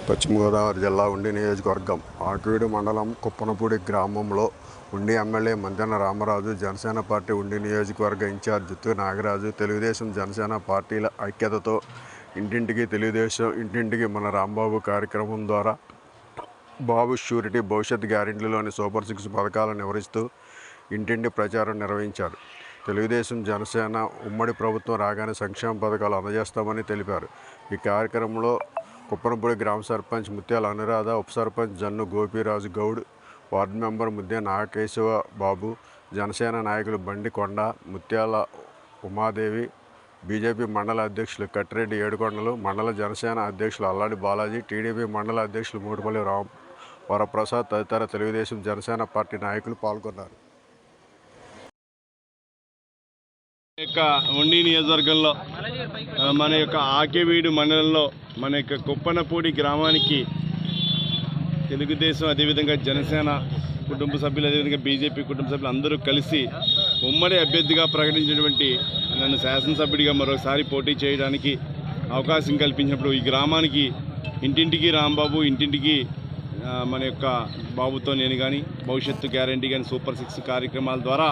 పశ్చిమ గోదావరి జిల్లా ఉండి నియోజకవర్గం ఆకివీడు మండలం కుప్పనపూడి గ్రామంలో ఉండి ఎమ్మెల్యే మంతెన రామరాజు, జనసేన పార్టీ ఉండి నియోజకవర్గ ఇన్ఛార్జ్ జుత్తు నాగరాజు, తెలుగుదేశం జనసేన పార్టీల ఐక్యతతో ఇంటింటికి తెలుగుదేశం, ఇంటింటికి మన రాంబాబు కార్యక్రమం ద్వారా బాబు షూరిటీ భవిష్యత్ గ్యారెంటీలోని సూపర్ 6 పథకాలను వివరిస్తూ ఇంటింటి ప్రచారం నిర్వహించారు. తెలుగుదేశం జనసేన ఉమ్మడి ప్రభుత్వం రాగానే సంక్షేమ పథకాలు అందజేస్తామని తెలిపారు. ఈ కార్యక్రమంలో కుప్పనపూడి గ్రామ సర్పంచ్ ముత్యాల అనురాధ, ఉప సర్పంచ్ జన్ను గోపీరాజు గౌడ్, వార్డు మెంబర్ ముద్దే నాగకేశవ బాబు, జనసేన నాయకులు బండి కొండ, ముత్యాల ఉమాదేవి, బీజేపీ మండల అధ్యక్షులు కట్టిరెడ్డి ఏడుకొండలు, మండల జనసేన అధ్యక్షులు అల్లాడి బాలాజీ, టీడీపీ మండల అధ్యక్షులు మూటపల్లి వరప్రసాద్ తదితర తెలుగుదేశం జనసేన పార్టీ నాయకులు పాల్గొన్నారు. ఉండి నియోజకవర్గంలో మన యొక్క ఆకివీడు మండలంలో మన యొక్క కుప్పనపూడి గ్రామానికి తెలుగుదేశం అదేవిధంగా జనసేన కుటుంబ సభ్యులు అదేవిధంగా బీజేపీ కుటుంబ సభ్యులు అందరూ కలిసి ఉమ్మడి అభ్యర్థిగా ప్రకటించినటువంటి నన్ను శాసనసభ్యుడిగా మరోసారి పోటీ చేయడానికి అవకాశం కల్పించినప్పుడు ఈ గ్రామానికి ఇంటింటికి రాంబాబు, ఇంటింటికి మన యొక్క బాబుతో నేను కానీ, భవిష్యత్తు గ్యారంటీ కానీ, సూపర్ 6 కార్యక్రమాల ద్వారా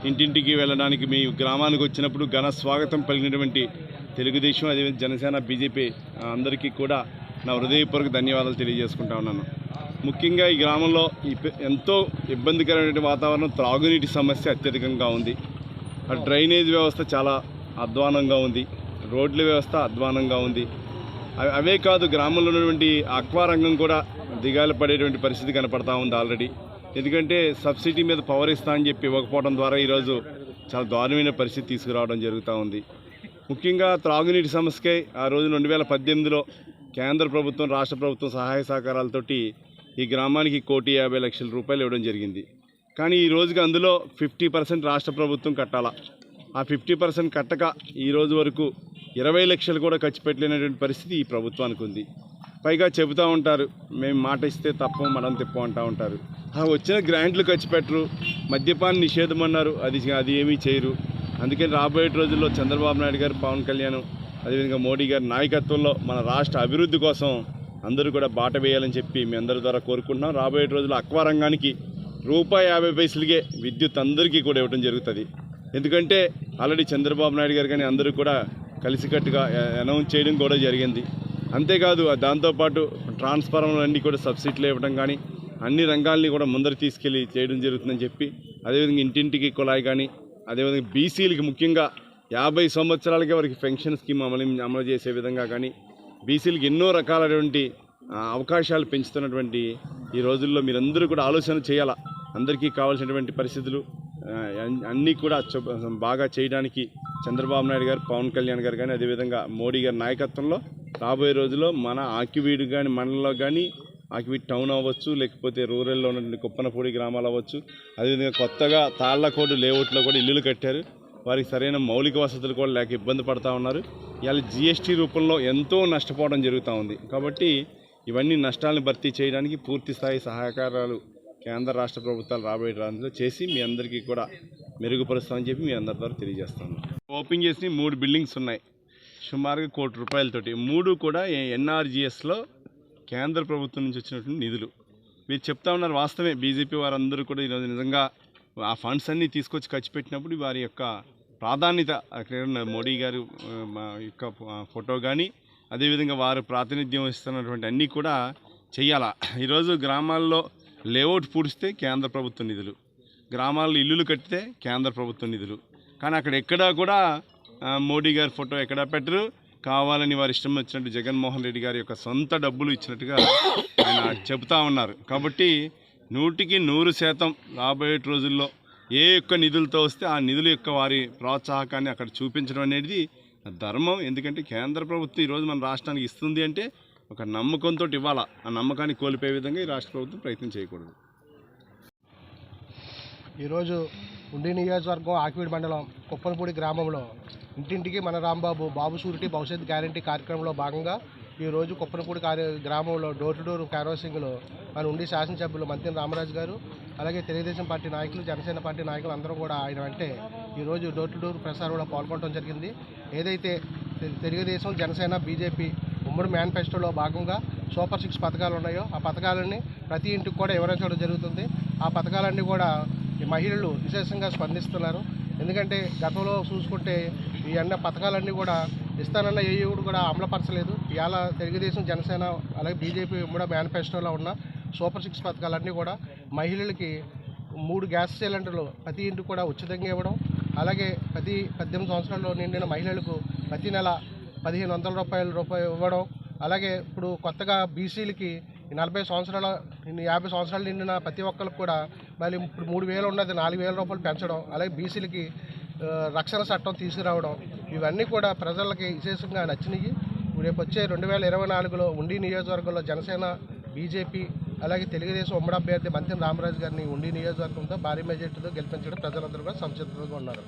ఇంటింటికి వెళ్ళడానికి మీ గ్రామానికి వచ్చినప్పుడు ఘన స్వాగతం పలికినటువంటి తెలుగుదేశం అదేవిధంగా జనసేన బీజేపీ అందరికీ కూడా నా హృదయపూర్వక ధన్యవాదాలు తెలియజేసుకుంటా ఉన్నాను. ముఖ్యంగా ఈ గ్రామంలో ఎంతో ఇబ్బందికరమైన వాతావరణం, త్రాగునీటి సమస్య అత్యధికంగా ఉంది. ఆ డ్రైనేజ్ వ్యవస్థ చాలా అధ్వానంగా ఉంది, రోడ్ల వ్యవస్థ అధ్వానంగా ఉంది. అవే కాదు, గ్రామంలో ఉన్నటువంటి ఆక్వా రంగం కూడా దిగాల పడేటువంటి పరిస్థితి కనపడతా ఉంది ఆల్రెడీ. ఎందుకంటే సబ్సిడీ మీద పవర్ ఇస్తా అని చెప్పి ఇవ్వకపోవడం ద్వారా ఈరోజు చాలా దారుణమైన పరిస్థితి తీసుకురావడం జరుగుతూ ఉంది. ముఖ్యంగా త్రాగునీటి సమస్యకై ఆ రోజు 2018లో కేంద్ర ప్రభుత్వం, రాష్ట్ర ప్రభుత్వం సహాయ సహకారాలతోటి ఈ గ్రామానికి 1,50,00,000 రూపాయలు ఇవ్వడం జరిగింది. కానీ ఈ రోజుకి అందులో 50% రాష్ట్ర ప్రభుత్వం కట్టాలా. ఆ 50% కట్టక ఈ రోజు వరకు 20 లక్షలు కూడా ఖర్చు పెట్టలేనటువంటి పరిస్థితి ఈ ప్రభుత్వానికి ఉంది. పైగా చెబుతూ ఉంటారు, మేము మాట ఇస్తే తప్పం మనం తిప్పం అంటూ ఉంటారు. వచ్చిన గ్రాంట్లు ఖర్చు పెట్టరు, మద్యపాన నిషేధం అన్నారు, అది ఏమీ చేయరు. అందుకని రాబోయే రోజుల్లో చంద్రబాబు నాయుడు గారు, పవన్ కళ్యాణ్ అదేవిధంగా మోడీ గారి నాయకత్వంలో మన రాష్ట్ర అభివృద్ధి కోసం అందరూ కూడా బాట వేయాలని చెప్పి మీ అందరి ద్వారా కోరుకుంటున్నాం. రాబోయే రోజుల్లో అక్వా రంగానికి ₹50 విద్యుత్ అందరికీ కూడా ఇవ్వడం జరుగుతుంది. ఎందుకంటే ఆల్రెడీ చంద్రబాబు నాయుడు గారు కానీ అందరూ కూడా కలిసికట్టుగా అనౌన్స్ చేయడం కూడా జరిగింది. అంతేకాదు దాంతోపాటు ట్రాన్స్ఫార్మర్లన్నీ కూడా సబ్సిడీలు ఇవ్వడం కానీ అన్ని రంగాల్ని కూడా ముందర తీసుకెళ్ళి చేయడం జరుగుతుందని చెప్పి, అదేవిధంగా ఇంటింటికి కుళాయి కానీ, అదేవిధంగా బీసీలకి ముఖ్యంగా 50 సంవత్సరాలకే వారికి పెన్షన్ స్కీమ్ అమలు చేసే విధంగా కానీ, బీసీలకి ఎన్నో రకాలైనటువంటి అవకాశాలు పెంచుతున్నటువంటి ఈ రోజుల్లో మీరందరూ కూడా ఆలోచన చేయాలా. అందరికీ కావాల్సినటువంటి పరిస్థితులు అన్నీ కూడా బాగా చేయడానికి చంద్రబాబు నాయుడు గారు, పవన్ కళ్యాణ్ గారు కానీ, అదేవిధంగా మోడీ గారి నాయకత్వంలో రాబోయే రోజుల్లో మన ఆకివీడు కానీ మండలంలో కానీ, ఆకివీడు టౌన్ అవ్వచ్చు, లేకపోతే రూరల్లో ఉన్నటువంటి కుప్పనపూడి గ్రామాలు అవ్వచ్చు, అదేవిధంగా కొత్తగా తాళ్లకోడు లేఅవుట్లో కూడా ఇల్లులు కట్టారు. వారికి సరైన మౌలిక వసతులు కూడా లేక ఇబ్బంది పడుతూ ఉన్నారు. ఇవాళ జీఎస్టీ రూపంలో ఎంతో నష్టపోవడం జరుగుతూ ఉంది. కాబట్టి ఇవన్నీ నష్టాలను భర్తీ చేయడానికి పూర్తి స్థాయి సహకారాలు కేంద్ర రాష్ట్ర ప్రభుత్వాలు రాబోయే రోజుల్లో చేసి మీ అందరికీ కూడా మెరుగుపరుస్తామని చెప్పి మీ అందరి ద్వారా తెలియజేస్తాను. ఓపెన్ చేసి 3 బిల్డింగ్స్ ఉన్నాయి, సుమారుగా ₹1,00,00,000. 3 కూడా ఎన్ఆర్జీఎస్లో కేంద్ర ప్రభుత్వం నుంచి వచ్చినటువంటి నిధులు. మీరు చెప్తా ఉన్నారు, వాస్తవమే. బీజేపీ వారందరూ కూడా ఈరోజు నిజంగా ఆ ఫండ్స్ అన్నీ తీసుకొచ్చి ఖర్చు పెట్టినప్పుడు వారి యొక్క ప్రాధాన్యత అక్కడ మోడీ గారు యొక్క ఫోటో కానీ, అదేవిధంగా వారు ప్రాతినిధ్యం ఇస్తున్నటువంటి అన్నీ కూడా చెయ్యాలా. ఈరోజు గ్రామాల్లో లేఅవుట్ పూడిస్తే కేంద్ర ప్రభుత్వ నిధులు, గ్రామాల్లో ఇల్లులు కట్టితే కేంద్ర ప్రభుత్వ నిధులు. కానీ అక్కడ ఎక్కడా కూడా మోడీ గారి ఫోటో ఎక్కడా పెట్టరు. కావాలని వారి ఇష్టం వచ్చినట్టు జగన్మోహన్ రెడ్డి గారి యొక్క సొంత డబ్బులు ఇచ్చినట్టుగా ఆయన చెబుతూ ఉన్నారు. కాబట్టి 100% రాబోయే రోజుల్లో ఏ యొక్క నిధులతో వస్తే ఆ నిధుల యొక్క వారి ప్రోత్సాహకాన్ని అక్కడ చూపించడం అనేది ధర్మం. ఎందుకంటే కేంద్ర ప్రభుత్వం ఈరోజు మన రాష్ట్రానికి ఇస్తుంది అంటే ఒక నమ్మకంతో ఇవ్వాలా. ఆ నమ్మకాన్ని కోల్పోయే విధంగా ఈ రాష్ట్ర ప్రభుత్వం ప్రయత్నం చేయకూడదు. ఈరోజు ఉండి నియోజకవర్గం ఆకివీడు మండలం కుప్పనపూడి గ్రామంలో ఇంటింటికి మన రాంబాబు, బాబు షూరిటీ భవిష్యత్ గ్యారంటీ కార్యక్రమంలో భాగంగా ఈరోజు కుప్పనపూడి గ్రామంలో డోర్ టు డోర్ క్యాన్వాసింగ్లో మన ఉండి శాసనసభ్యులు మంతెన రామరాజు గారు, అలాగే తెలుగుదేశం పార్టీ నాయకులు, జనసేన పార్టీ నాయకులు అందరూ కూడా ఆయన అంటే ఈరోజు డోర్ టు డోర్ ప్రసారంలో పాల్గొనడం జరిగింది. ఏదైతే తెలుగుదేశం, జనసేన, బీజేపీ ఉమ్మడి మేనిఫెస్టోలో భాగంగా సూపర్ 6 పథకాలు ఉన్నాయో ఆ పథకాలన్నీ ప్రతి ఇంటికి కూడా వివరించడం జరుగుతుంది. ఆ పథకాలన్నీ కూడా ఈ మహిళలు విశేషంగా స్పందిస్తున్నారు. ఎందుకంటే గతంలో చూసుకుంటే ఈ అన్న పథకాలన్నీ కూడా ఇస్తానన్న ఏ కూడా అమలుపరచలేదు. ఇవాళ తెలుగుదేశం, జనసేన అలాగే బీజేపీ ఉమ్మడి మేనిఫెస్టోలో ఉన్న సూపర్ 6 పథకాలన్నీ కూడా మహిళలకి 3 గ్యాస్ సిలిండర్లు ప్రతి ఇంటికి కూడా ఉచితంగా ఇవ్వడం, అలాగే 18 సంవత్సరాల్లో నిండిన మహిళలకు ప్రతి నెల 1,500 రూపాయలు ఇవ్వడం, అలాగే ఇప్పుడు కొత్తగా బీసీలకి 40 సంవత్సరాల 50 సంవత్సరాలు నిండిన ప్రతి ఒక్కరికి కూడా మళ్ళీ ఇప్పుడు 3,000 ఉన్నది 4,000 రూపాయలు పెంచడం, అలాగే బీసీలకి రక్షణ చట్టం తీసుకురావడం, ఇవన్నీ కూడా ప్రజలకి విశేషంగా నచ్చినాయి. రేపు వచ్చే 2024లో ఉండి నియోజకవర్గంలో జనసేన, బీజేపీ అలాగే తెలుగుదేశం ఉమ్మడి అభ్యర్థి మంతెన రామరాజు గారిని ఉండి నియోజకవర్గంతో భారీ మెజార్టీతో గెలిపించడం ప్రజలందరూ కూడా సంసిద్ధంగా ఉన్నారు.